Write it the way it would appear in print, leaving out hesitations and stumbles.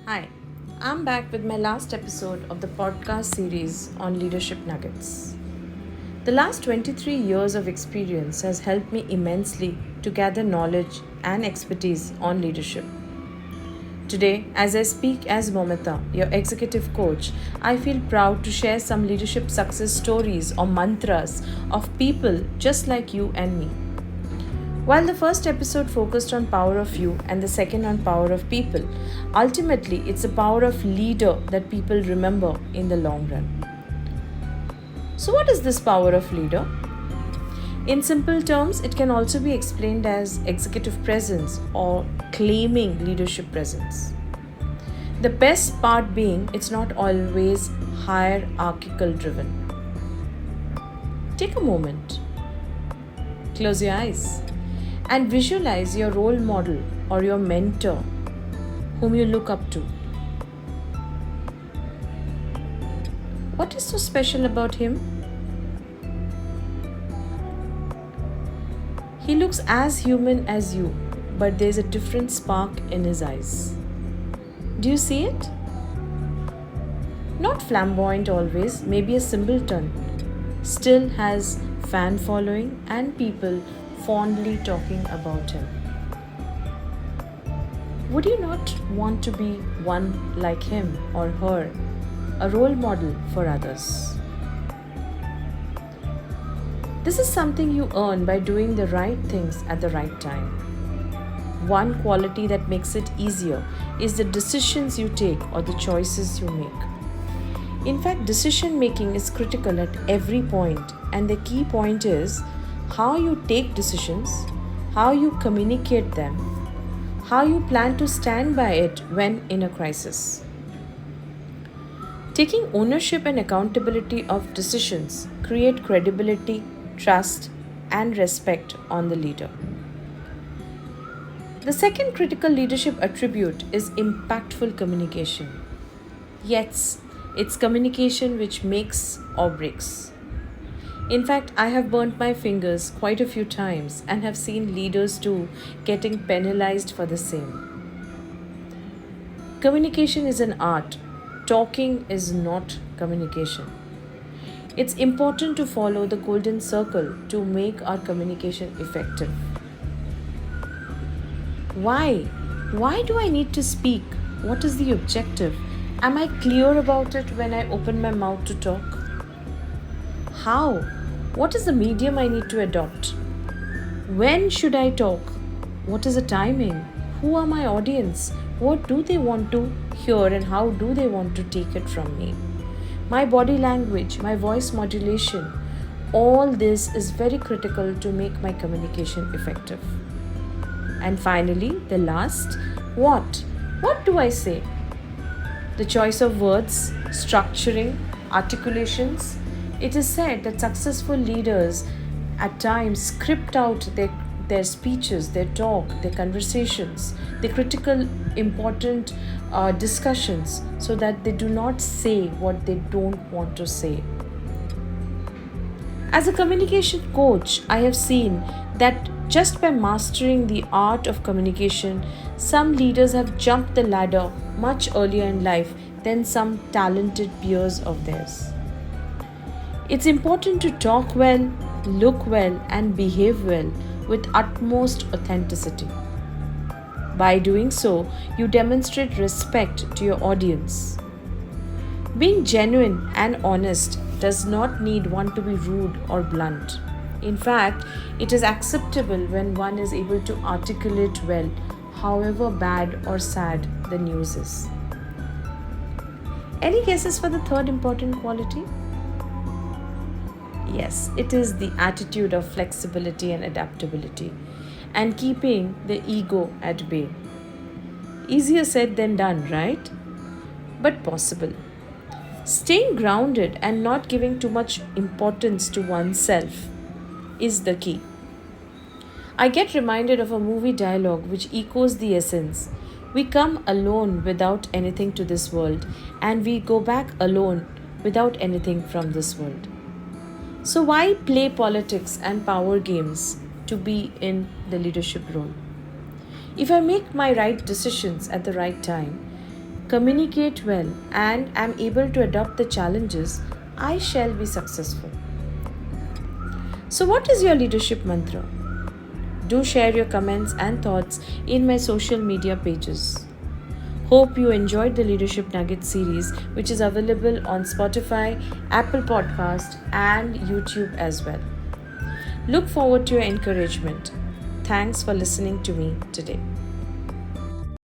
Hi, I'm back with my last episode of the podcast series on leadership nuggets. The last 23 years of experience has helped me immensely to gather knowledge and expertise on leadership. Today, as I speak as Momita, your executive coach, I feel proud to share some leadership success stories or mantras of people just like you and me. While the first episode focused on power of you and the second on power of people, ultimately it's the power of leader that people remember in the long run. So what is this power of leader? In simple terms, it can also be explained as executive presence or claiming leadership presence. The best part being it's not always hierarchical driven. Take a moment, close your eyes, and visualize your role model or your mentor whom you look up to. What is so special about him? He looks as human as you, but there's a different spark in his eyes. Do you see it? Not flamboyant always, maybe a simpleton. Still has fan following and people fondly talking about him. Would you not want to be one like him or her, a role model for others? This is something you earn by doing the right things at the right time. One quality that makes it easier is the decisions you take or the choices you make. In fact, decision making is critical at every point, and the key point is how you take decisions, how you communicate them, how you plan to stand by it when in a crisis. Taking ownership and accountability of decisions create credibility, trust, and respect on the leader. The second critical leadership attribute is impactful communication. Yes, it's communication which makes or breaks. In fact, I have burnt my fingers quite a few times and have seen leaders too getting penalized for the same. Communication is an art. Talking is not communication. It's important to follow the golden circle to make our communication effective. Why? Why do I need to speak? What is the objective? Am I clear about it when I open my mouth to talk? How? What is the medium I need to adopt? When should I talk? What is the timing? Who are my audience? What do they want to hear and how do they want to take it from me? My body language, my voice modulation, all this is very critical to make my communication effective. And finally, the last, what? What do I say? The choice of words, structuring, articulations. It is said that successful leaders at times script out their speeches, their talk, their conversations, their critical, important discussions so that they do not say what they don't want to say. As a communication coach, I have seen that just by mastering the art of communication, some leaders have jumped the ladder much earlier in life than some talented peers of theirs. It's important to talk well, look well, and behave well with utmost authenticity. By doing so, you demonstrate respect to your audience. Being genuine and honest does not need one to be rude or blunt. In fact, it is acceptable when one is able to articulate well, however bad or sad the news is. Any guesses for the third important quality? Yes, it is the attitude of flexibility and adaptability and keeping the ego at bay. Easier said than done, right? But possible. Staying grounded and not giving too much importance to oneself is the key. I get reminded of a movie dialogue which echoes the essence. We come alone without anything to this world, and we go back alone without anything from this world. So, why play politics and power games to be in the leadership role? If I make my right decisions at the right time, communicate well, and am able to adopt the challenges, I shall be successful. So, what is your leadership mantra? Do share your comments and thoughts in my social media pages. Hope you enjoyed the Leadership Nugget series, which is available on Spotify, Apple Podcast, and YouTube as well. Look forward to your encouragement. Thanks for listening to me today.